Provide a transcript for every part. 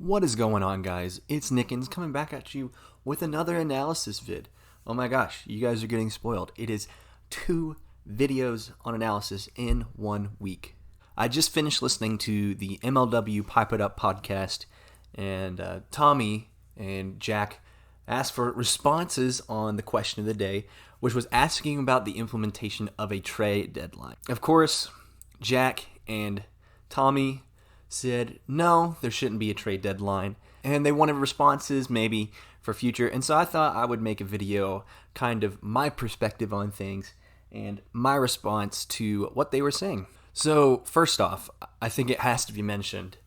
What is going on, guys? It's Nickens coming back at you with another analysis vid. Oh my gosh, you guys are getting spoiled. It is 2 videos on analysis in 1 week. I just finished listening to the MLW Pipe It Up podcast, and Tommy and Jack asked for responses on the question of the day, which was asking about the implementation of a trade deadline. Of course, Jack and Tommy said no, there shouldn't be a trade deadline, and they wanted responses maybe for future. And so I thought I would make a video, kind of my perspective on things and my response to what they were saying. So first off, I think it has to be mentioned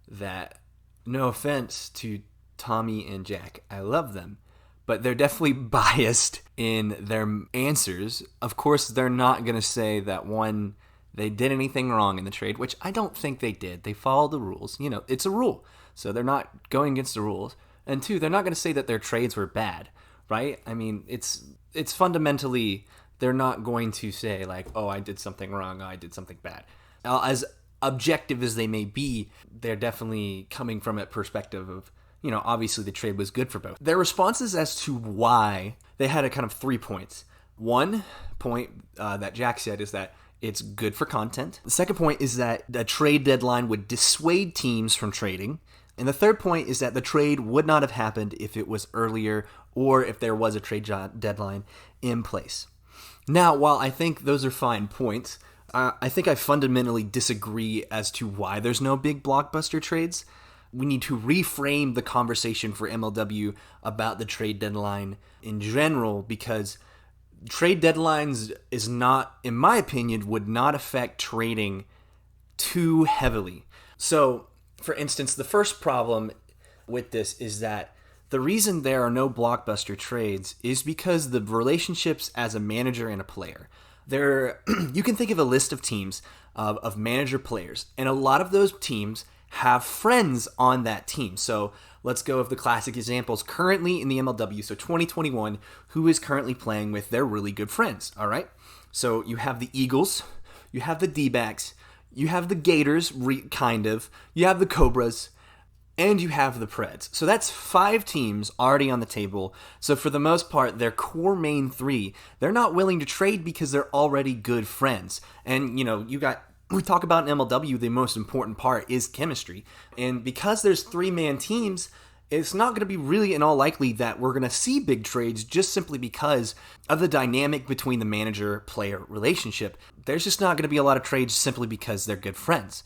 that, no offense to Tommy and Jack, I love them, but they're definitely biased in their answers. Of course, they're not going to say that one, they did anything wrong in the trade, which I don't think they did. They followed the rules. You know, it's a rule, so they're not going against the rules. And 2, they're not going to say that their trades were bad, right? I mean, it's fundamentally, they're not going to say like, oh, I did something wrong, I did something bad. As objective as they may be, they're definitely coming from a perspective of, you know, obviously the trade was good for both. Their responses as to why, they had a kind of 3 points. One point that Jack said is that it's good for content. The second point is that the trade deadline would dissuade teams from trading. And the third point is that the trade would not have happened if it was earlier or if there was a trade deadline in place. Now, while I think those are fine points, I think I fundamentally disagree as to why there's no big blockbuster trades. We need to reframe the conversation for MLW about the trade deadline in general, because trade deadlines is not, in my opinion, would not affect trading too heavily. So, for instance, the first problem with this is that the reason there are no blockbuster trades is because the relationships as a manager and a player. You can think of a list of teams of manager players, and a lot of those teams have friends on that team. So let's go with the classic examples currently in the MLW. So 2021, who is currently playing with their really good friends, all right? So you have the Eagles, you have the D-backs, you have the Gators, you have the Cobras, and you have the Preds. So that's 5 teams already on the table. So for the most part, their core main 3, they're not willing to trade because they're already good friends. And, you know, we talk about in MLW, the most important part is chemistry. And because there's 3-man teams, it's not going to be really in all likely that we're going to see big trades just simply because of the dynamic between the manager-player relationship. There's just not going to be a lot of trades simply because they're good friends.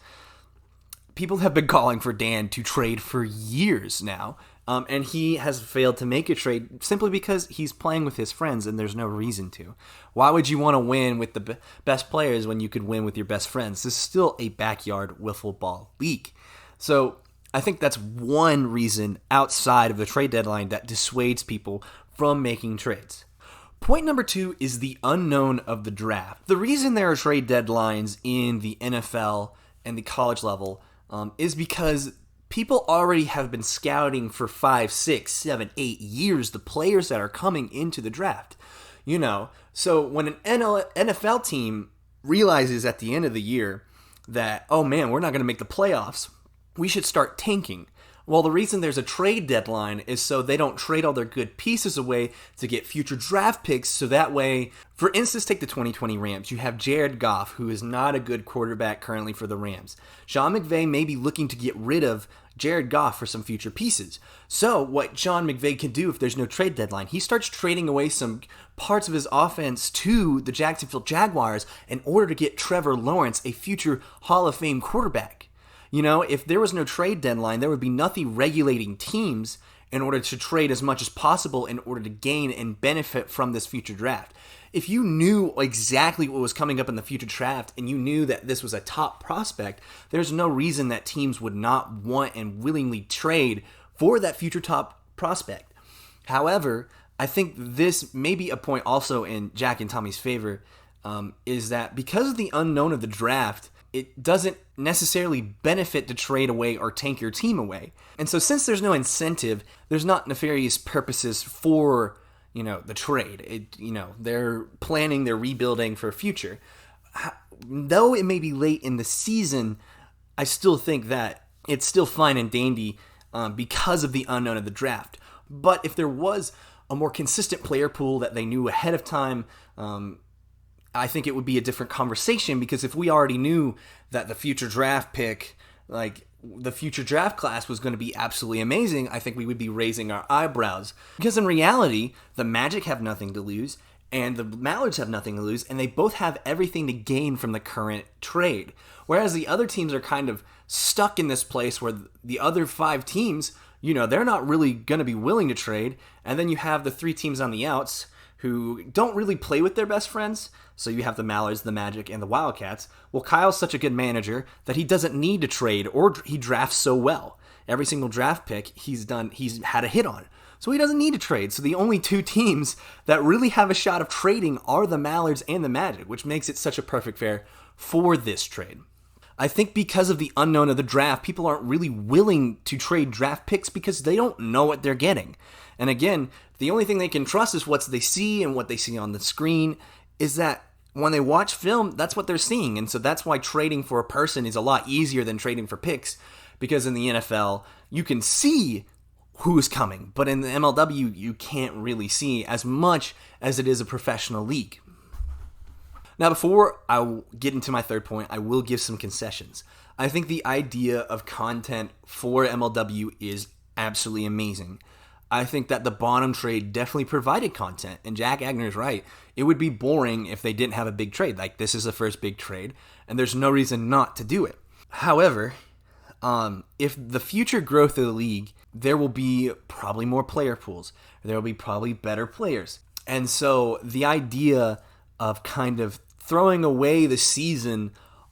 People have been calling for Dan to trade for years now, and he has failed to make a trade simply because he's playing with his friends and there's no reason to. Why would you want to win with the best players when you could win with your best friends? This is still a backyard wiffle ball league. So I think that's one reason outside of the trade deadline that dissuades people from making trades. Point number 2 is the unknown of the draft. The reason there are trade deadlines in the NFL and the college level is because people already have been scouting for 5, 6, 7, 8 years the players that are coming into the draft. You know, so when an NFL team realizes at the end of the year that, oh man, we're not going to make the playoffs, we should start tanking. Well, the reason there's a trade deadline is so they don't trade all their good pieces away to get future draft picks, so that way, for instance, take the 2020 Rams. You have Jared Goff, who is not a good quarterback currently for the Rams. Sean McVay may be looking to get rid of Jared Goff for some future pieces. So what Sean McVay can do if there's no trade deadline, he starts trading away some parts of his offense to the Jacksonville Jaguars in order to get Trevor Lawrence, a future Hall of Fame quarterback. You know, if there was no trade deadline, there would be nothing regulating teams in order to trade as much as possible in order to gain and benefit from this future draft. If you knew exactly what was coming up in the future draft and you knew that this was a top prospect, there's no reason that teams would not want and willingly trade for that future top prospect. However, I think this may be a point also in Jack and Tommy's favor, is that because of the unknown of the draft, it doesn't necessarily benefit to trade away or tank your team away. And so since there's no incentive, there's not nefarious purposes for, you know, the trade. They're planning, they're rebuilding for a future. Though it may be late in the season, I still think that it's still fine and dandy because of the unknown of the draft. But if there was a more consistent player pool that they knew ahead of time, I think it would be a different conversation, because if we already knew that the future draft pick, like the future draft class, was going to be absolutely amazing, I think we would be raising our eyebrows. Because in reality, the Magic have nothing to lose, and the Mallards have nothing to lose, and they both have everything to gain from the current trade. Whereas the other teams are kind of stuck in this place where the other 5 teams, they're not really going to be willing to trade, and then you have the 3 teams on the outs who don't really play with their best friends. So you have the Mallards, the Magic, and the Wildcats. Well, Kyle's such a good manager that he doesn't need to trade, or he drafts so well. Every single draft pick he's had a hit on. So he doesn't need to trade. So the only 2 teams that really have a shot of trading are the Mallards and the Magic, which makes it such a perfect pair for this trade. I think because of the unknown of the draft, people aren't really willing to trade draft picks because they don't know what they're getting. And again, the only thing they can trust is what they see, and what they see on the screen is that when they watch film, that's what they're seeing. And so that's why trading for a person is a lot easier than trading for picks, because in the NFL, you can see who's coming, but in the MLW, you can't really see as much as it is a professional league. Now, before I get into my third point, I will give some concessions. I think the idea of content for MLW is absolutely amazing. I think that the Bonham trade definitely provided content, and Jack Agner is right. It would be boring if they didn't have a big trade. Like, this is the first big trade, and there's no reason not to do it. However, if the future growth of the league, there will be probably more player pools. There will be probably better players. And so the idea of kind of throwing away the season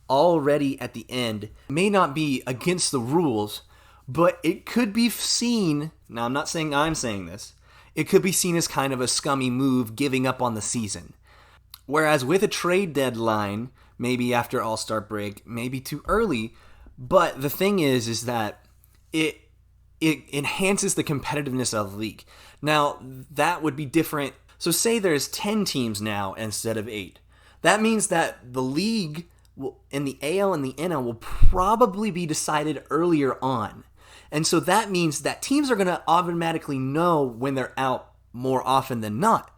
already at the end may not be against the rules, but it could be seen, now I'm not saying I'm saying this, it could be seen as kind of a scummy move, giving up on the season. Whereas with a trade deadline, maybe after All-Star break, maybe too early, but the thing is that it enhances the competitiveness of the league. Now, that would be different. So say there's 10 teams now instead of 8. That means that the league in the AL and the NL will probably be decided earlier on. And so that means that teams are going to automatically know when they're out more often than not.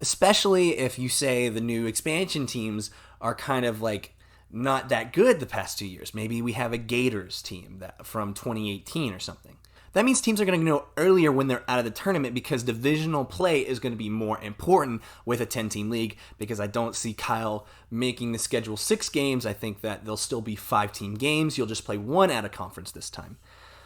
Especially if you say the new expansion teams are kind of like not that good the past 2 years. Maybe we have a Gators team from 2018 or something. That means teams are going to know earlier when they're out of the tournament, because divisional play is going to be more important with a 10-team league, because I don't see Kyle making the schedule 6 games. I think that there'll still be 5-team games. You'll just play 1 out of conference this time.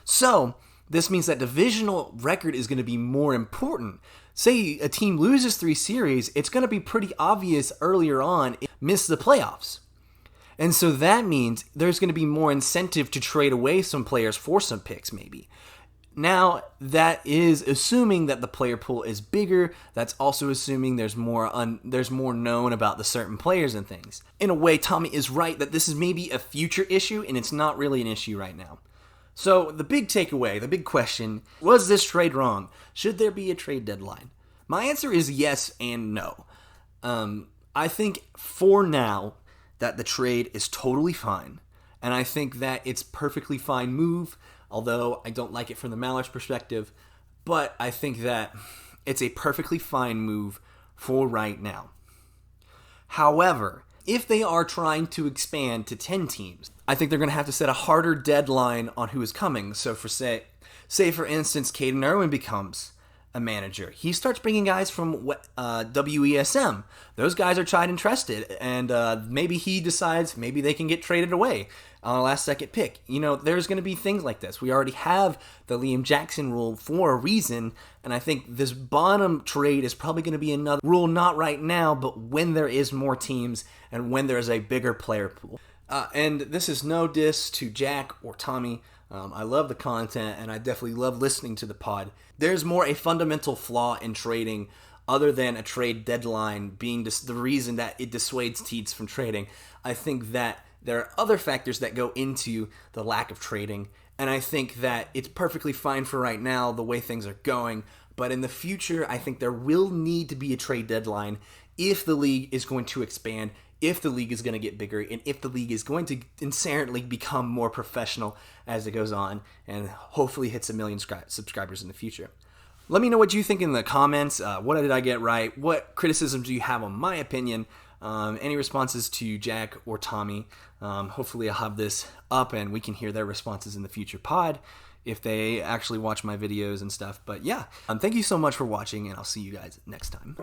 So this means that divisional record is going to be more important. Say a team loses 3 series, it's going to be pretty obvious earlier on it missed the playoffs. And so that means there's going to be more incentive to trade away some players for some picks maybe. Now, that is assuming that the player pool is bigger. That's also assuming there's more known about the certain players and things. In a way, Tommy is right that this is maybe a future issue, and it's not really an issue right now. So the big takeaway, the big question, was this trade wrong? Should there be a trade deadline? My answer is yes and no. I think for now that the trade is totally fine, and I think that it's perfectly fine move. Although I don't like it from the Mallards perspective, but I think that it's a perfectly fine move for right now. However, if they are trying to expand to 10 teams, I think they're going to have to set a harder deadline on who is coming. So say for instance, Caden Irwin becomes a manager. He starts bringing guys from WESM. Those guys are tried and trusted, and maybe he decides maybe they can get traded away on a last-second pick. There's going to be things like this. We already have the Liam Jackson rule for a reason, and I think this Bonham trade is probably going to be another rule, not right now, but when there is more teams and when there is a bigger player pool. And this is no diss to Jack or Tommy. I love the content, and I definitely love listening to the pod. There's more a fundamental flaw in trading other than a trade deadline being the reason that it dissuades teams from trading. I think that there are other factors that go into the lack of trading, and I think that it's perfectly fine for right now the way things are going, but in the future I think there will need to be a trade deadline if the league is going to expand, if the league is going to get bigger and if the league is going to inherently become more professional as it goes on and hopefully hits 1 million subscribers in the future. Let me know what you think in the comments. What did I get right? What criticisms do you have on my opinion? Any responses to Jack or Tommy? Hopefully I'll have this up and we can hear their responses in the future pod if they actually watch my videos and stuff. But yeah, thank you so much for watching, and I'll see you guys next time.